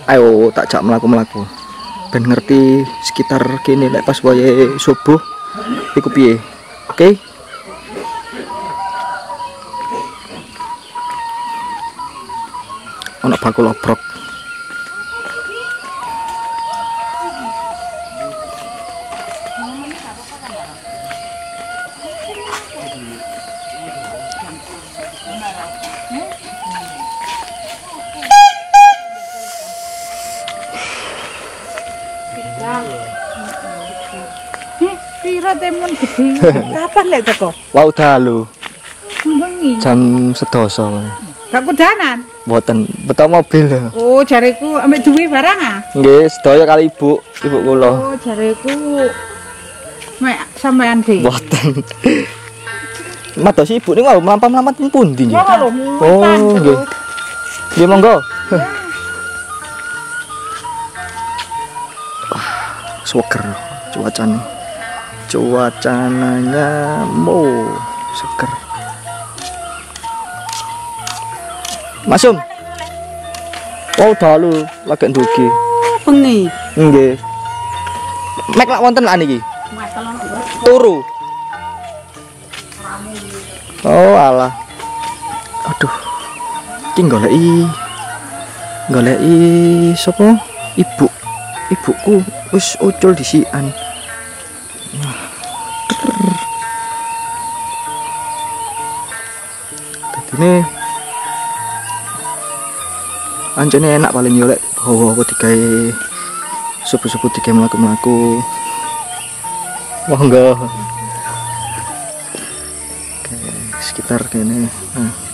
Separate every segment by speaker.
Speaker 1: Ayo tak jak melaku ben ngerti sekitar kene lek pas wayahe subuh iku piye. Oke. Ana bakul obrok.
Speaker 2: Piro temun gede. Kapan lek teko?
Speaker 1: Wau dalu.
Speaker 2: Bengi.
Speaker 1: Jam 11.
Speaker 2: Gak kudanan.
Speaker 1: Mboten, beto mobil.
Speaker 2: Oh, jareku ambek duwe barang ah.
Speaker 1: Nggih, sedaya kali ibu kula.
Speaker 2: Oh, jareku mek sampean dhewe.
Speaker 1: Mboten. Matos ibu niku mau mlampah-mlampat pun pundi nggih?
Speaker 2: Oh,
Speaker 1: nggih. Nggih monggo. Seger cuacanya. Cuacananya mau seger. Masum. Oh, dalu lagi ndugi.
Speaker 2: Bengi.
Speaker 1: Nggih. Mek lak wonten lak niki. Turu. Oh, alah. Aduh. Iki goleki sapa? Ibuku wis ucul disikan. Dadine ancene enak paling yo lek hawa digawe subuh-subuh digawe mlaku-mlaku. Monggo. Oke, sekitar kene. Nah.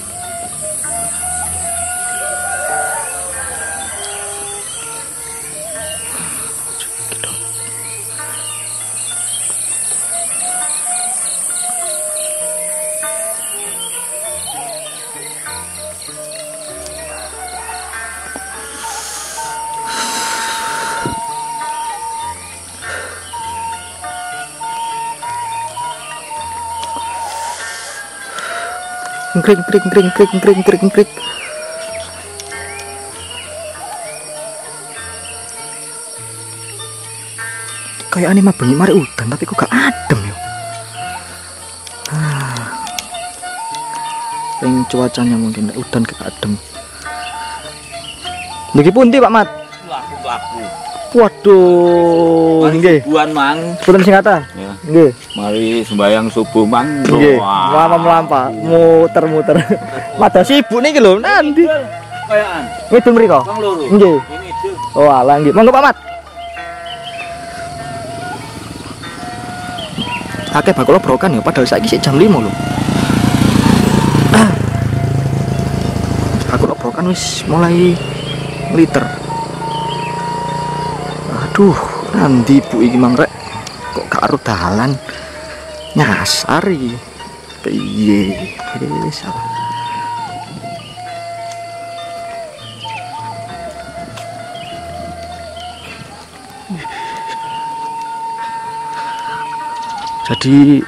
Speaker 1: Krik. Kayak anime bengi mari udan tapi kok gak adem ya. Yang cuacanya mungkin udan gak adem. Niki pundi Pak Mat?
Speaker 3: Laku.
Speaker 1: Waduh, nggih.
Speaker 3: Buan mang.
Speaker 1: Boten singatan. Nggih.
Speaker 3: Mari sembayang subuh mang.
Speaker 1: Nggih. Mlampah, muter-muter. Mados ibu niki lho, nanti.
Speaker 3: Kayaan.
Speaker 1: Ngidul mriko.
Speaker 3: Wong loro.
Speaker 1: Nggih.
Speaker 3: Ini itu.
Speaker 1: Oh, alah nggih. Monggo Pak Mat. Akeh bakul obrokan ya padahal saiki sik jam 5 lho. Bakul obrokan wis mulai liter. Aduh, nanti ibu iki mang rek kok gak karo dalan nyasar iki. Piye? Salah. Jadi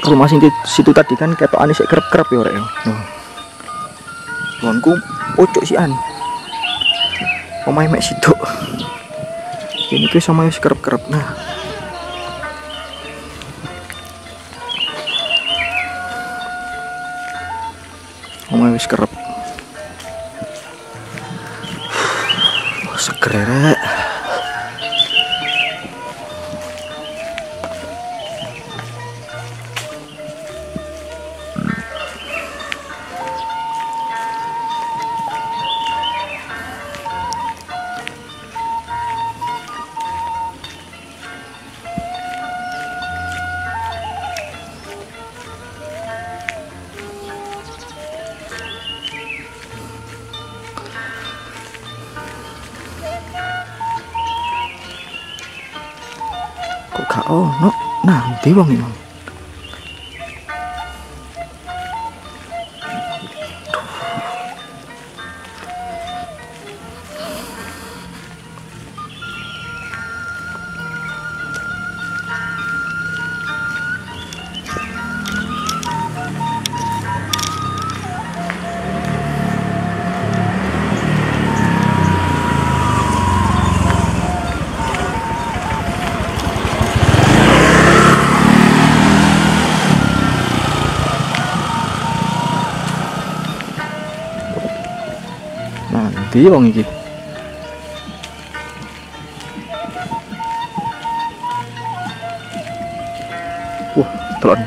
Speaker 1: rumah situ tadi kan ketokane sik kerep-kerep ya rek. Lonku pojok sian. Omahe mek situ. Ini ki sama wis kerep-kerep. Nah. Omahe wis kerep. Seger rek. Kok ono nanti wong iki. Ndi wong iki? Wah, telon.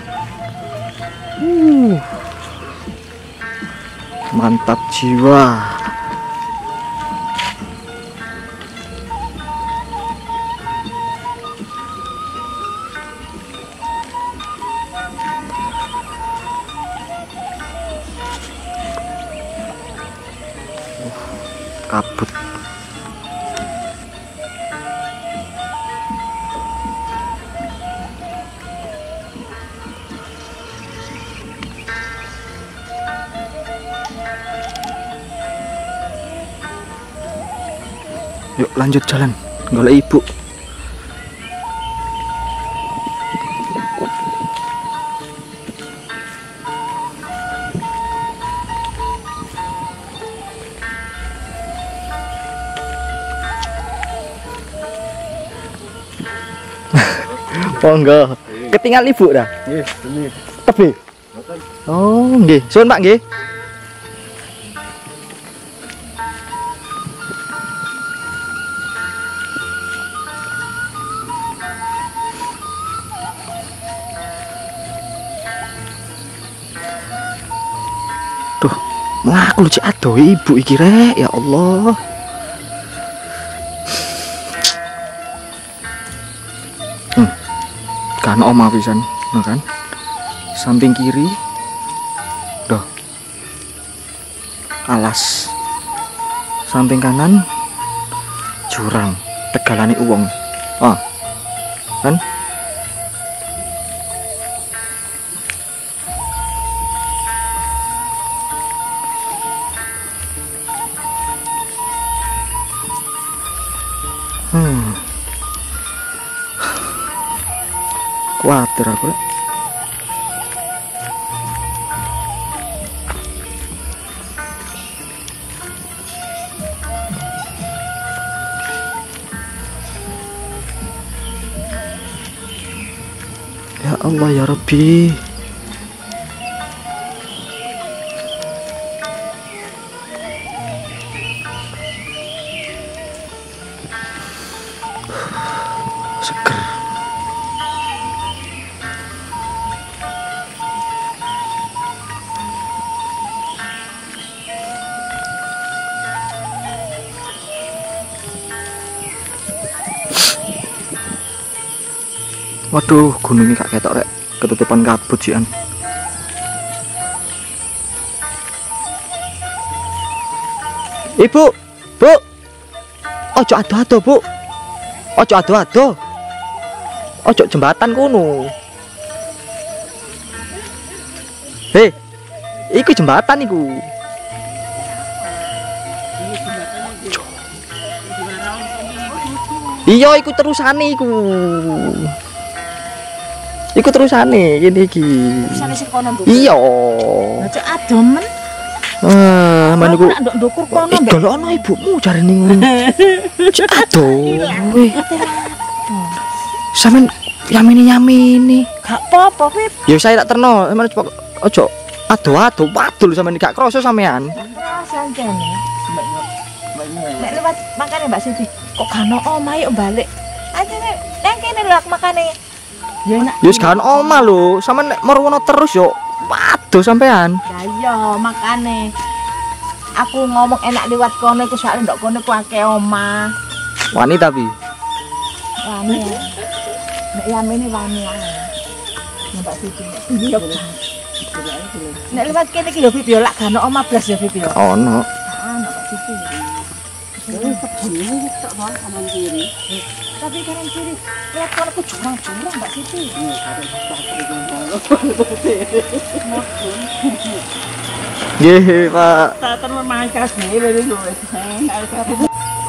Speaker 1: Mantap jiwa. Kabut. Yuk lanjut jalan, golek ibu. Monggo. Ketinggal ibu dah.
Speaker 3: Nggih, ini.
Speaker 1: Tebe. Oh, nggih. Suwun Pak nggih. Duh, mlaku lu cek adoh ibu iki rek, ya Allah. Kan omah pisan, nah kan? Samping kiri, doh, alas. Samping kanan, jurang, tegalane uwong. Ah, kan? Kuatir aku lah. Ya Allah ya Rabbi. Seger. Waduh, gunung ini kak ketok rek, ketutupan kabut sian. Ibu, bu, ojo ado-ado bu, ojo ado-ado, ojo jembatan kuno. Hei, iku jembatan iku. Iya, iku terusane iku. Iku terusane ngene iki.
Speaker 2: Terusane sing kono nduk.
Speaker 1: Iya.
Speaker 2: Cek adomen.
Speaker 1: Maniku.
Speaker 2: Nduk ndukur kono mbek.
Speaker 1: Dolokno ibumu jarene ngono. Cek aduh. Sampeyan yamini.
Speaker 2: Gak apa-apa, Pip.
Speaker 1: Ya saya tak terno, sampeyan ojo ado-ado wadul sampeyan gak kroso sampeyan.
Speaker 2: Sanjane. Nek lewat makane Mbak Siti, kok gak ono omah yuk balik. Aja nang kene lho makane. Ya enak.
Speaker 1: Ya segan omah lho, sampeyan nek merwono terus yo waduh sampeyan.
Speaker 2: Lah iya makane. Aku ngomong enak lewat kono iku soalnya ndok kono ku akeh omah.
Speaker 1: Wani tapi.
Speaker 2: Wani. Nek yamene wani ae. Mbak Siti. Iya. Nek lewat kene iki lho Pip yo lak gak ono omah blas ya Pip yo.
Speaker 1: Ono.
Speaker 2: Mbak Siti. Tapi kanan kiri lihat kono ku jurang-jurang Mbak Siti.
Speaker 1: Nggih, Pak.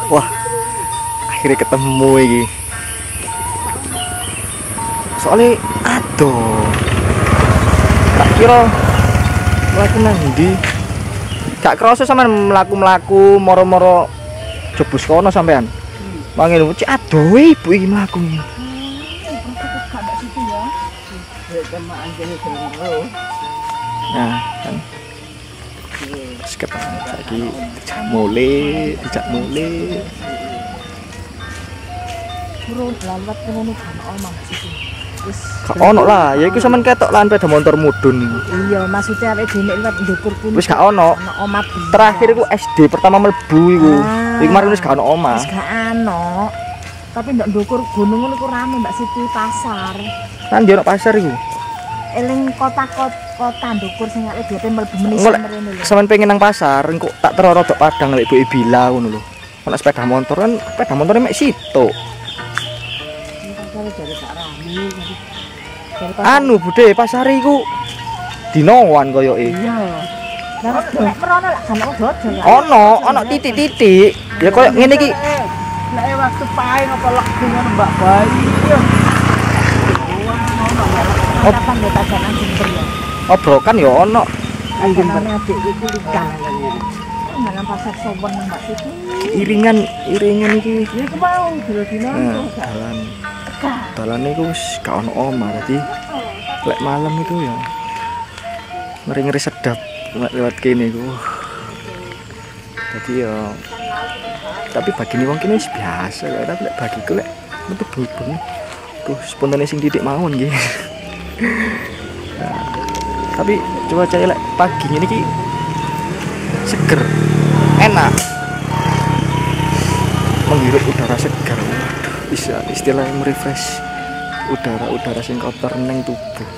Speaker 1: Wah. Akhirnya ketemu iki. Soalnya aduh. Tak kira mlaku nang ndi. Gak kerasa sampean mlaku-mlaku moro-moro jebus kono sampean. Mangene cek aduh ibu iki mlaku. Nah, kan. Skep saiki dijak mulai.
Speaker 2: Turun lewat ngono kan omah situ. Wis
Speaker 1: Gak ono lah, ya iku sampean ketok lan sepeda motor mudun iku.
Speaker 2: iya maksudnya awake dhewe lewat ndukur pun.
Speaker 1: Wis gak ono.
Speaker 2: Omah
Speaker 1: Terakhir iku SD pertama mlebu iku. Iku kemarin wis gak ono omah.
Speaker 2: Wis gak ono. Tapi ndok ndukur gunung ngono iku rame Mbak Siti pasar.
Speaker 1: Kan yo ono pasar iku.
Speaker 2: Eling kota ndukur sing arep dhewe mlebu menisan mrene lho.
Speaker 1: Sampeyan pengen nang pasar, engko tak tero rodok Padang lek ibu Bila ngono lho. Ono sepeda motor kan, sepeda motor mek situ. Anu Bude, pasar iku dinoan koyoke.
Speaker 2: Iya. Lah nek merono lak kan dodol.
Speaker 1: Ono titik-titik. Ya koyo ngene iki.
Speaker 3: Nek waktu pae ngapa lek ngono Mbak Bayi ya.
Speaker 2: Kapan ya tajanan jember ya?
Speaker 1: Obrokan ya ono.
Speaker 2: Jember adik iki likan. Nang pasar Sowen Mbak Siti.
Speaker 1: Iringan iki.
Speaker 2: Ya ku mau dino-dino
Speaker 1: Dalan. Dalan iku wis gak ono omah dadi lek malam itu ya ngeri-ngeri sedap lewat kene iku. Dadi ya tapi bagi wong kene wis biasa kok, tapi lek bagiku lek metu bengi tuh spontane sing titik mawon nggih. Nah, tapi cuaca lek pagi ini ki seger, enak, menghirup udara segar. Bisa istilahnya merefresh udara sing kotor neng tubuh.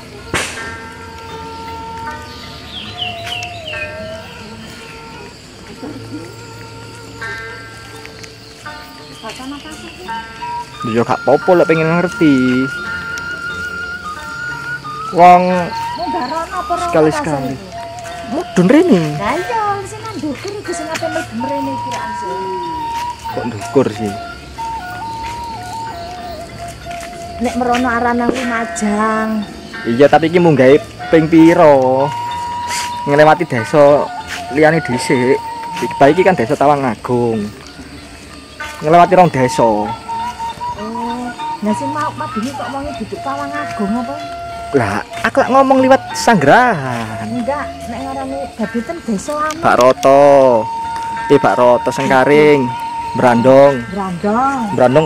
Speaker 1: Yo gak popo lek pengen ngerti. Wong sekali-sekali. Mudun rene.
Speaker 2: Lah iya, sing nang ndukur iku sing ape mlebu mrene kiraan sih.
Speaker 1: Kok ndukur sih?
Speaker 2: Nek merono arana Lumajang.
Speaker 1: Iya, tapi iki munggahe ping piro? Ngelewati desa liyane dhisik. Iki kan desa Tawangagung. Ngelewati rong desa.
Speaker 2: Oh, nah sing mau madine kok omongi duduk Tawangagung apa?
Speaker 1: Lah, aku lak ngomong liwat Sanggrahan.
Speaker 2: Enggak, nek ngarani dadi ten desa anu.
Speaker 1: Pak Roto Sengkaring, Brandong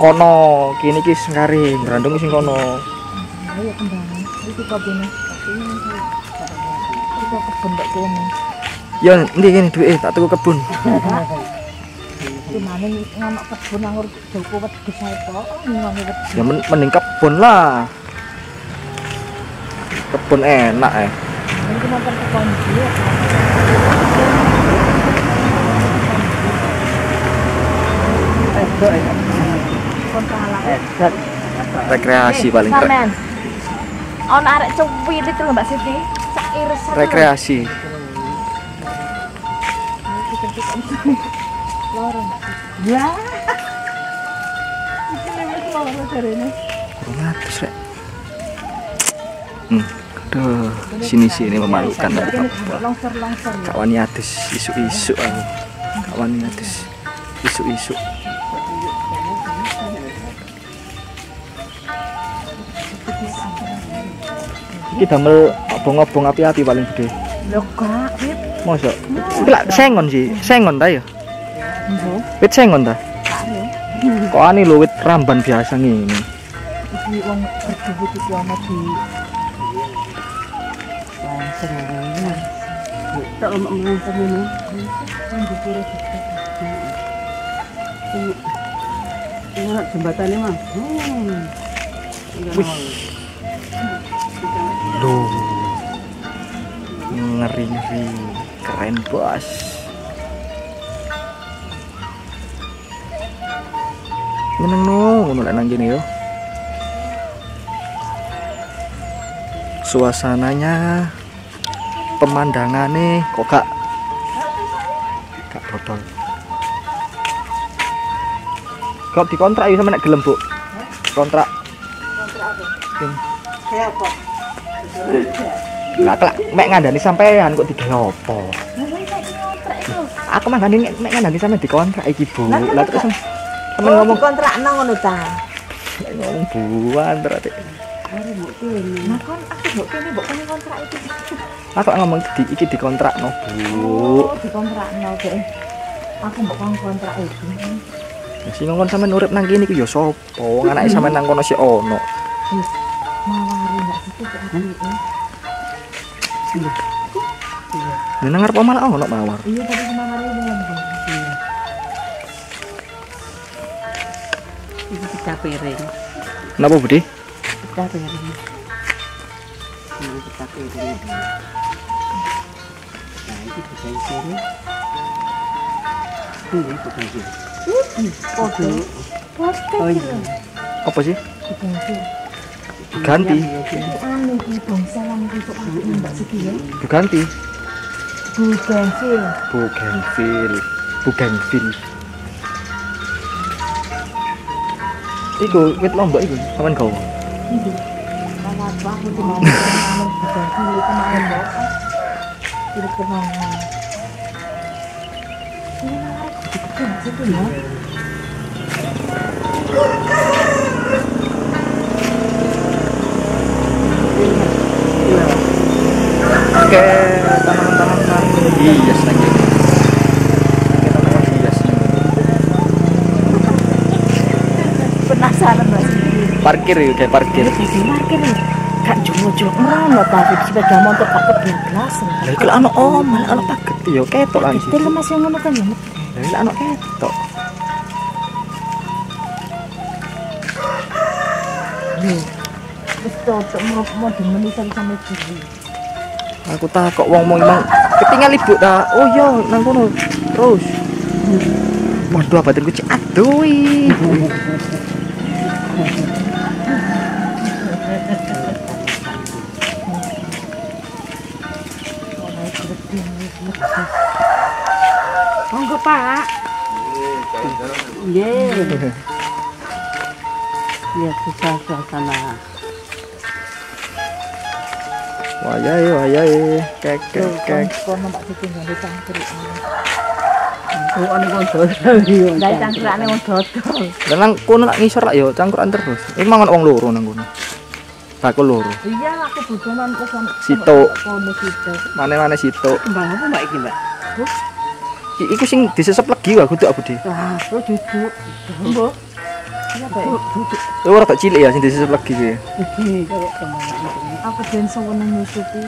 Speaker 1: kono, kini ki Sengkaring, Brandong sing kono.
Speaker 2: Ayo kembang. Iki kok bene. Iki kok kebun kok kene.
Speaker 1: Ya, ndi kene duwe tak tuku kebun.
Speaker 2: Iki maning ngono kebun anggur joko wedhus ae kok ngono wedhus.
Speaker 1: Ya mending kebun lah. Kebun enak
Speaker 2: Iki nonton kebun iki.
Speaker 1: rekreasi paling
Speaker 2: Sampean. Ono arek cuwit itu lho Mbak Siti. Sak irisan.
Speaker 1: rekreasi.
Speaker 2: Loro Mbak Siti. Ya. Iki wis loro jarene.
Speaker 1: Kurang atus rek. Aduh, sini memalukan tapi
Speaker 2: Longsor.
Speaker 1: Kak wani atus isu-isu aku. Kak wani atus isu-isu. Iki damel obong-obong api-api paling gede.
Speaker 2: Lho gak, Wit.
Speaker 1: Mosok. Iki lak sengon ta ya?
Speaker 2: Nggih.
Speaker 1: Wit sengon ta?
Speaker 2: Kak.
Speaker 1: Kok ani lho wit ramban biasa ngene.
Speaker 2: Iki wong berdua iki ana di langsung ngene. Tak omong ngene. Nang dipure
Speaker 4: ini jembatannya mah.
Speaker 1: Wih. Loh. Ngeri, keren bos. Meneng no, ngono lek nang kene yo. Suasananya, pemandangannya kok gak dodol. Kok dikontrak ya sama nek gelem, Bu? Kontrak.
Speaker 4: Kayak apa?
Speaker 1: Lah kelak mek ngandani sampean kok digawe apa? Aku mangane mek ngandani sampean dikontrak iki, Bu. Lah terus sampean ngomong
Speaker 2: kontrakno ngono ta.
Speaker 1: ngomong buan berarti.
Speaker 4: Baru mbok kene.
Speaker 2: Nah kon aku mbok kene mbok kene kontrak iki.
Speaker 1: Lah kok ngomong iki dikontrakno, Bu.
Speaker 2: Oh, dikontrakno kek. Aku mbok kontrak iki.
Speaker 1: Ya sing ngomong sampean urip nang kene iku ya sapa? Wong anake sampean nang kono sik ono.
Speaker 2: Wis mawari ndak situ kok iki.
Speaker 1: Nek nang ngarep malah ono mawar.
Speaker 2: Iya tadi sama mawari ngomong.
Speaker 4: Iki kita piring.
Speaker 1: Napa, Budi?
Speaker 4: Kita piring. Ini kita piring. Nah, ini bukan piring. Ini bukan piring.
Speaker 2: Podo.
Speaker 4: Oh iya.
Speaker 1: Apa sih?
Speaker 2: Bongsi.
Speaker 1: Ganti.
Speaker 2: Anu iki bongsalan iki kok aku mbak Siti ya.
Speaker 1: Diganti.
Speaker 2: Bugensil.
Speaker 1: Bugenvil. Iku wit lombok iku sampean gawe.
Speaker 2: Iki. Kalau aku tuh mau ngomong bugensil kemarin kok. Ini kemana? Ini malah aku situ ya.
Speaker 1: Oke, tanaman-tanaman hias lagi. Tanaman hias.
Speaker 2: Penasaran Mas.
Speaker 1: Parkir ya, kayak parkir.
Speaker 2: Parkir nih. Kak jowo-jowo ngono tapi sepeda motor pakai belas.
Speaker 1: Lah iku ana omah, ana paget ya ketok lan.
Speaker 2: Itu Mas yang ngono kan ya.
Speaker 1: Lah iki ana ketok.
Speaker 2: Wis cocok mau dimenisan sama diri.
Speaker 1: Aku takok wong mau emang ketinggal ibu ta. Oh iya nang kono. Terus. Waduh batinku cek aduh.
Speaker 2: Monggo Pak.
Speaker 4: Nggih. Ya susah suasana.
Speaker 1: Wayahe, kek.
Speaker 2: Kono Mbak Siti ngene cangkrik.
Speaker 4: Oh, ana kon dodol iki.
Speaker 2: Lah cangkrikane wong dodol.
Speaker 1: Lah nang kono nak ngisor lak ya cangkrukan terus. Iki mangan wong loro nang kono. Bakul loro.
Speaker 2: Iya aku butuh nang kono.
Speaker 1: Situ.
Speaker 2: Kono situ.
Speaker 1: Mane situ.
Speaker 4: Mbak apa Mbak iki, Mbak?
Speaker 1: Iku sing disesep legi wae kudu Budi.
Speaker 2: Wah, terus duduk. Mbok. Iya, Pak.
Speaker 1: Lho ora tak cilik ya sing disesep legi kuwi.
Speaker 4: Iki kayak kemana?
Speaker 2: Aku den seneng nyusupi.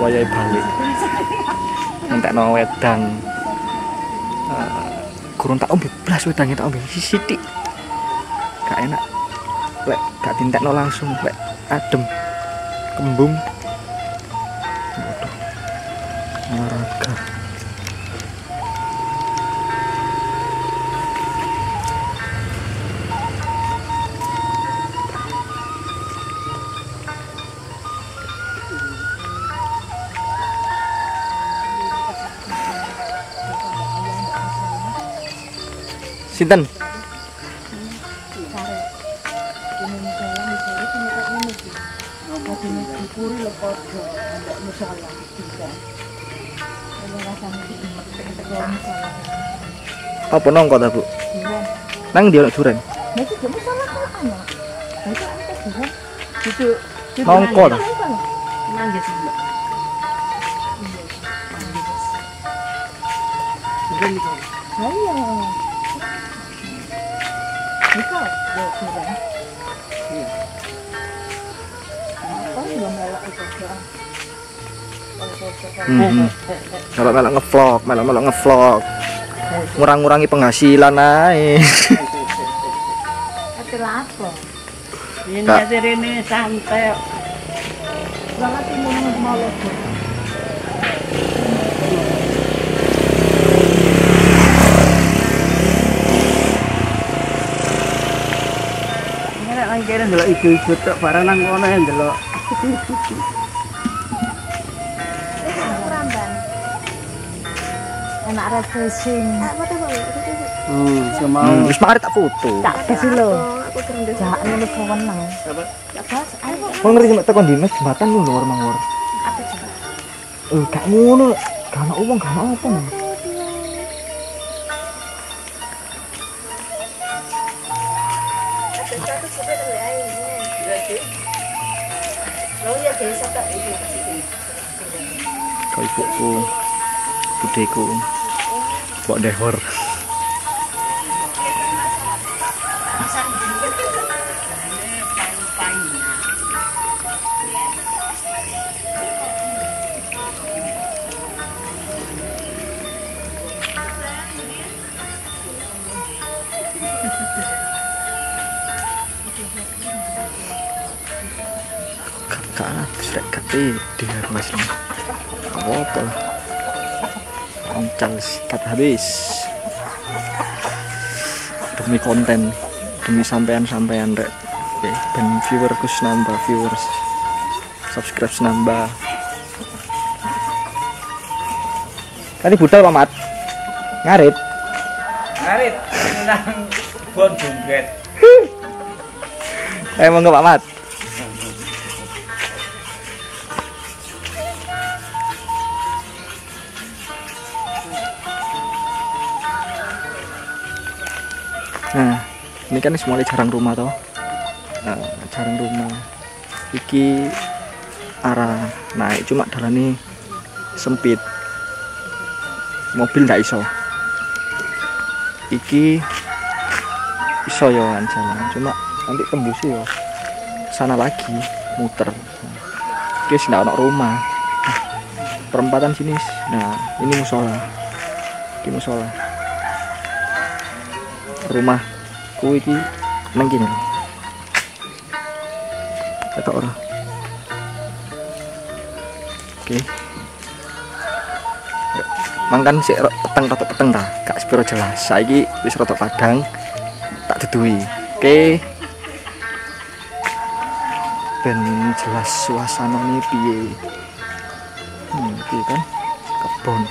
Speaker 1: Wayahe balik. Entekno wedang. Kurang tak ombe blas wedange tak ombe sithik. Gak enak. Lek gak dintekno langsung lek adem. Kembung. Waduh. Olahraga. Sinten? Apa nongko ta, Bu? Nang ndi ono duren? Nongko ta?
Speaker 4: Nangis, Mbak.
Speaker 2: Ayo. Bisa, ya sudah.
Speaker 4: Iya.
Speaker 2: Apa yang melak itu sekarang?
Speaker 1: Melok-melok ngevlog. Ngurang-ngurangi penghasilan ae.
Speaker 2: Ate lapo.
Speaker 4: Ini
Speaker 1: Kak.
Speaker 4: ajarine santai.
Speaker 2: Banget ini mau logo.
Speaker 4: Nek nang kene ndelok ibu-ibu tok barang nang kono ya ndelok.
Speaker 2: Ramban. Enak refreshing.
Speaker 4: Semau.
Speaker 1: Wis mari tak foto.
Speaker 2: Tak besi lho. Jak ngono seneng. Tak bas, ayo.
Speaker 1: Kok ngeri mek tekan dinas jembatan lu lho mangor. Gak ngono. Gak ono wong, gak ono apa.
Speaker 2: Lalu ya biasa tak itu sini.
Speaker 1: Kau ibuku, budeku, buat dehor. Kakak, sudah kati di mas ini. Apa lah? Ancal sikat habis. Demi konten, demi sampean rek. Oke, ben viewerku nambah, viewers, subscribe nambah. Tadi budal Pak Mat. Ngarit.
Speaker 3: Ngarit nang bon jungget.
Speaker 1: Emang enggak Pak Mat? Nah, ini kan mulai jarang rumah toh. Nah, jarang rumah. Iki arah naik cuma dalan ini sempit. Mobil ndak iso. Iki iso yo jalan, cuma nanti tembus yo sana lagi muter. Guys, ndak ada rumah. Nah, perempatan sini. Nah, ini musola. Ini musola. Rumahku iki nang kene lho. Ketok ora? Oke. Mangkan sik peteng ta, gak sepiro jelas. Saiki wis rada padang tak duduhi. Oke. Ben jelas suasanane piye. Iki kan kebon.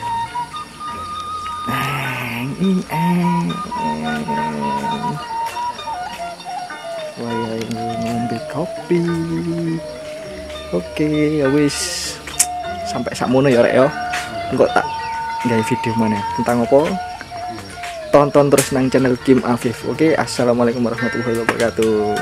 Speaker 1: Wayai ngombe kopi. Oke, ya wis. Sampai sakmono ya rek ya. Engko tak gawe video mana tentang apa? Tonton terus nang channel Kim Afif. Oke, assalamualaikum warahmatullahi wabarakatuh.